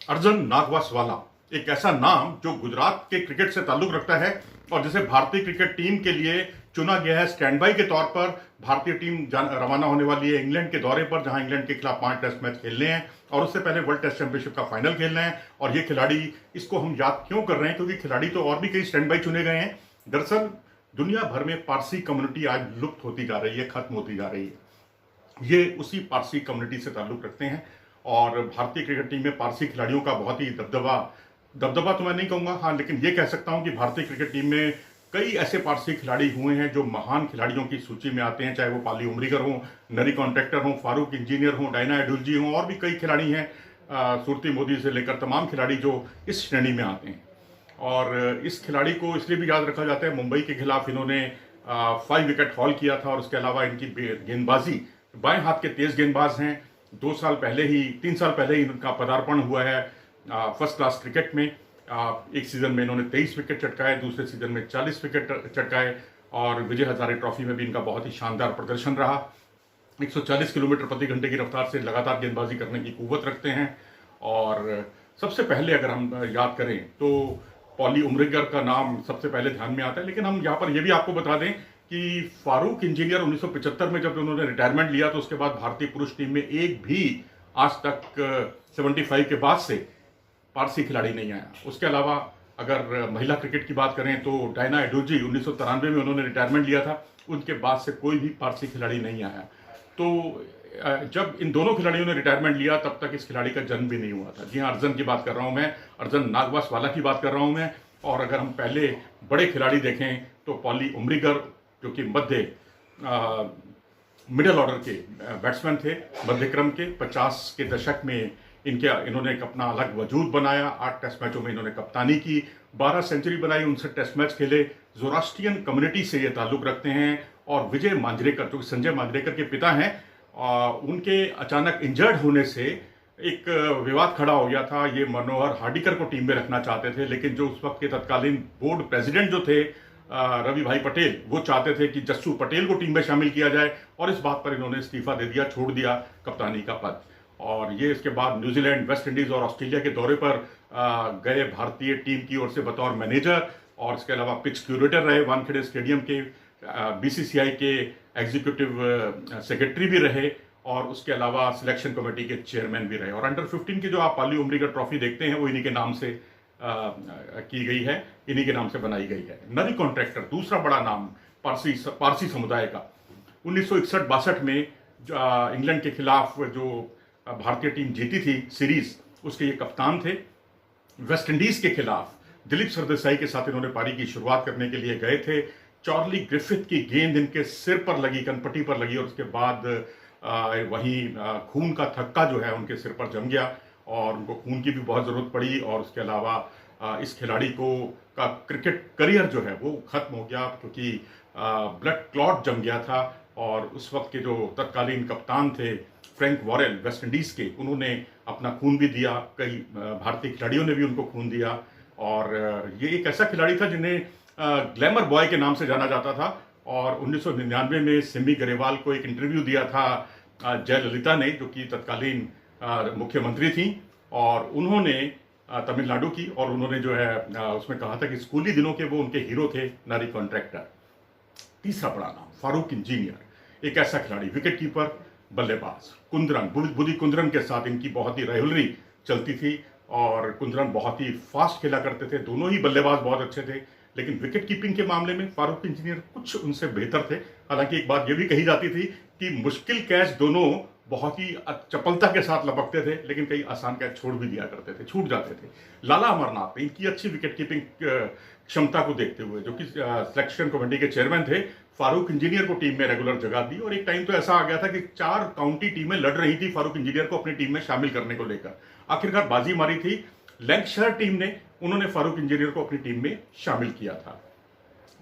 अर्जुन नागवासवाला एक ऐसा नाम जो गुजरात के क्रिकेट से ताल्लुक रखता है और जिसे भारतीय क्रिकेट टीम के लिए चुना गया है स्टैंड बाई के तौर पर। भारतीय टीम रवाना होने वाली है इंग्लैंड के दौरे पर, जहां इंग्लैंड के खिलाफ 5 टेस्ट मैच खेलने हैं और उससे पहले वर्ल्ड टेस्ट चैंपियनशिप का फाइनल खेलना है। और ये खिलाड़ी, इसको हम याद क्यों कर रहे हैं, क्योंकि खिलाड़ी तो और भी कई स्टैंड बाई चुने गए हैं। दरअसल दुनिया भर में पारसी कम्युनिटी आज लुप्त होती जा रही है, खत्म होती जा रही है। ये उसी पारसी कम्युनिटी से ताल्लुक रखते हैं और भारतीय क्रिकेट टीम में पारसी खिलाड़ियों का बहुत ही दबदबा तो मैं नहीं कहूंगा, हाँ, लेकिन ये कह सकता हूं कि भारतीय क्रिकेट टीम में कई ऐसे पारसी खिलाड़ी हुए हैं जो महान खिलाड़ियों की सूची में आते हैं, चाहे वो पाली उमरीगर हो, नरी कॉन्ट्रैक्टर हो, फारूक इंजीनियर हो, डायना एडुलजी हो, और भी कई खिलाड़ी हैं, सुरती मोदी से लेकर तमाम खिलाड़ी जो इस श्रेणी में आते हैं। और इस खिलाड़ी को इसलिए भी याद रखा जाता है, मुंबई के खिलाफ इन्होंने 5 विकेट हॉल किया था और उसके अलावा इनकी गेंदबाजी, बाएं हाथ के तेज गेंदबाज हैं। 3 साल पहले ही इनका पदार्पण हुआ है फर्स्ट क्लास क्रिकेट में। एक सीजन में इन्होंने 23 विकेट चटकाए, दूसरे सीजन में 40 विकेट चटकाए और विजय हजारे ट्रॉफी में भी इनका बहुत ही शानदार प्रदर्शन रहा। 140 किलोमीटर प्रति घंटे की रफ्तार से लगातार गेंदबाजी करने की कुव्वत रखते हैं। और सबसे पहले अगर हम याद करें तो पॉली उमरिगर का नाम सबसे पहले ध्यान में आता है, लेकिन हम यहाँ पर यह भी आपको बता दें कि फारूक इंजीनियर 1975 में जब उन्होंने रिटायरमेंट लिया तो उसके बाद भारतीय पुरुष टीम में एक भी आज तक 75 के बाद से पारसी खिलाड़ी नहीं आया। उसके अलावा अगर महिला क्रिकेट की बात करें तो डायना एडुलजी 1993 में उन्होंने रिटायरमेंट लिया था, उनके बाद से कोई भी पारसी खिलाड़ी नहीं आया। तो जब इन दोनों खिलाड़ियों ने रिटायरमेंट लिया तब तक इस खिलाड़ी का जन्म भी नहीं हुआ था। जी हाँ, अर्जुन की बात कर रहा हूं मैं, अर्जुन नागवासवाला की बात कर रहा हूं मैं। और अगर हम पहले बड़े खिलाड़ी देखें तो पॉली उमरीगर, जो कि मिडिल ऑर्डर के बैट्समैन थे, मध्यक्रम के, 50 के दशक में इन्होंने एक अपना अलग वजूद बनाया। 8 टेस्ट मैचों में इन्होंने कप्तानी की, 12 सेंचुरी बनाई, 59 टेस्ट मैच खेले। जोरास्ट्रियन कम्युनिटी से ये ताल्लुक रखते हैं। और विजय मांजरेकर, जो संजय मांजरेकर के पिता हैं, उनके अचानक इंजर्ड होने से एक विवाद खड़ा हो गया था। ये मनोहर हार्डिकर को टीम में रखना चाहते थे, लेकिन जो उस वक्त के तत्कालीन बोर्ड प्रेसिडेंट जो थे रवि भाई पटेल, वो चाहते थे कि जस्सू पटेल को टीम में शामिल किया जाए और इस बात पर इन्होंने इस्तीफा दे दिया, छोड़ दिया कप्तानी का पद। और ये इसके बाद न्यूजीलैंड, वेस्ट इंडीज और ऑस्ट्रेलिया के दौरे पर गए भारतीय टीम की ओर से बतौर मैनेजर, और इसके अलावा पिच क्यूरेटर रहे वानखेड़े स्टेडियम के, बीसीसीआई के एग्जीक्यूटिव सेक्रेटरी भी रहे और उसके अलावा सिलेक्शन कमेटी के चेयरमैन भी रहे। और अंडर 15 की जो आप पाली उमरीगर ट्रॉफी देखते हैं वो इन्हीं के नाम से की गई है, इन्हीं के नाम से बनाई गई है। नरी कॉन्ट्रैक्टर दूसरा बड़ा नाम पारसी समुदाय का। 1961-62 में इंग्लैंड के खिलाफ जो भारतीय टीम जीती थी सीरीज, उसके ये कप्तान थे। वेस्ट इंडीज के खिलाफ दिलीप सरदेसाई के साथ इन्होंने पारी की शुरुआत करने के लिए गए थे। चार्ली ग्रिफिथ की गेंद इनके सिर पर लगी, कनपट्टी पर लगी, और उसके बाद वहीं खून का थक्का जो है उनके सिर पर जम गया और उनको खून की भी बहुत ज़रूरत पड़ी। और उसके अलावा इस खिलाड़ी का क्रिकेट करियर जो है वो ख़त्म हो गया, क्योंकि ब्लड क्लॉट जम गया था। और उस वक्त के जो तत्कालीन कप्तान थे फ्रैंक वॉरेल वेस्ट इंडीज़ के, उन्होंने अपना खून भी दिया, कई भारतीय खिलाड़ियों ने भी उनको खून दिया। और ये एक ऐसा खिलाड़ी था जिन्हें ग्लैमर बॉय के नाम से जाना जाता था। और 1999 में सिमी ग्रेवाल को एक इंटरव्यू दिया था जयललिता ने, जो कि तत्कालीन मुख्यमंत्री थी, और उन्होंने तमिलनाडु की, और उन्होंने जो है उसमें कहा था कि स्कूली दिनों के वो उनके हीरो थे, नारी कॉन्ट्रैक्टर। तीसरा बड़ा नाम फारूक इंजीनियर, एक ऐसा खिलाड़ी, विकेट कीपर, बल्लेबाज, बुदी कुंद्रन के साथ इनकी बहुत ही राइवलरी चलती थी और कुंद्रन बहुत ही फास्ट खेला करते थे। दोनों ही बल्लेबाज बहुत अच्छे थे, लेकिन विकेट कीपिंग के मामले में फारूक इंजीनियर कुछ उनसे बेहतर थे। हालांकि एक बात यह भी कही जाती थी कि मुश्किल कैच दोनों बहुत ही चपलता के साथ लपकते थे, लेकिन कई आसान कैच छोड़ भी दिया करते थे, छूट जाते थे। लाला अमरनाथ, इनकी अच्छी विकेट कीपिंग क्षमता को देखते हुए, जो कि सिलेक्शन कमेटी के चेयरमैन थे, फारूक इंजीनियर को टीम में रेगुलर जगह दी। और एक टाइम तो ऐसा आ गया था कि 4 काउंटी टीमें लड़ रही थी फारूक इंजीनियर को अपनी टीम में शामिल करने को लेकर। आखिरकार बाजी मारी थी लैंकशायर टीम ने, उन्होंने फारूक इंजीनियर को अपनी टीम में शामिल किया था।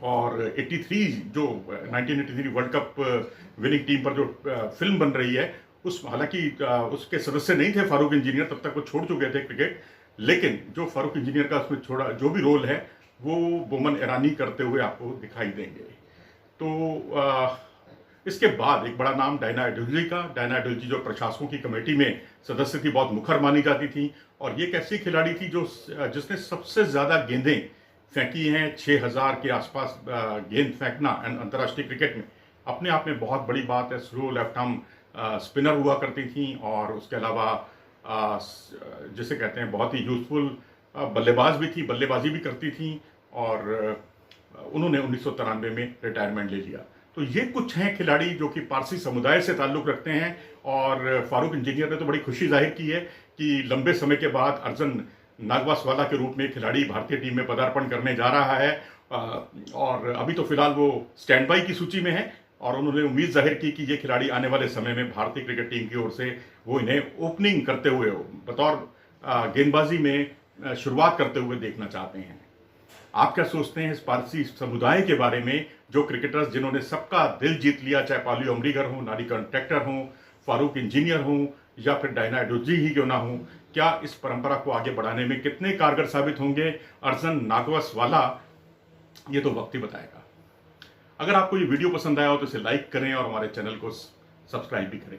और 1983 वर्ल्ड कप विनिंग टीम पर जो फिल्म बन रही है, हालांकि उसके सदस्य नहीं थे फारूक इंजीनियर, तब तक वो छोड़ चुके थे क्रिकेट, लेकिन जो फारूक इंजीनियर का उसमें छोड़ा जो भी रोल है वो बोमन ईरानी करते हुए आपको दिखाई देंगे। तो इसके बाद एक बड़ा नाम डायना एडुल्जी का। डायना एडुल्जी जो प्रशासकों की कमेटी में सदस्य थी, बहुत मुखर मानी जाती थी, और ये एक ऐसी खिलाड़ी थी जो जिसने सबसे ज़्यादा गेंदें फेंकी हैं। 6000 के आसपास गेंद फेंकना अंतर्राष्ट्रीय क्रिकेट में अपने आप में बहुत बड़ी बात है। स्लो लेफ्ट आर्म स्पिनर हुआ करती थी, और उसके अलावा जिसे कहते हैं बहुत ही यूजफुल बल्लेबाज भी थी, बल्लेबाजी भी करती थी, और उन्होंने 1993 में रिटायरमेंट ले लिया। तो ये कुछ हैं खिलाड़ी जो कि पारसी समुदाय से ताल्लुक़ रखते हैं। और फारूक इंजीनियर ने तो बड़ी खुशी जाहिर की है कि लंबे समय के बाद अर्जुन नागवासवाला के रूप में खिलाड़ी भारतीय टीम में पदार्पण करने जा रहा है, और अभी तो फिलहाल वो स्टैंड बाई की सूची में है, और उन्होंने उम्मीद जाहिर की कि ये खिलाड़ी आने वाले समय में भारतीय क्रिकेट टीम की ओर से वो इन्हें ओपनिंग करते हुए बतौर गेंदबाजी में शुरुआत करते हुए देखना चाहते हैं। आप क्या सोचते हैं इस पारसी समुदाय के बारे में, जो क्रिकेटर्स जिन्होंने सबका दिल जीत लिया, चाहे पालियो अमरीगर हो, नारी कॉन्ट्रैक्टर हो, फारूक इंजीनियर हो, या फिर डायना एडुल्जी ही क्यों ना हो, क्या इस परंपरा को आगे बढ़ाने में कितने कारगर साबित होंगे अर्जुन नागवासवाला, ये तो वक्त ही बताएगा। अगर आपको ये वीडियो पसंद आया हो तो इसे लाइक करें और हमारे चैनल को सब्सक्राइब भी करें।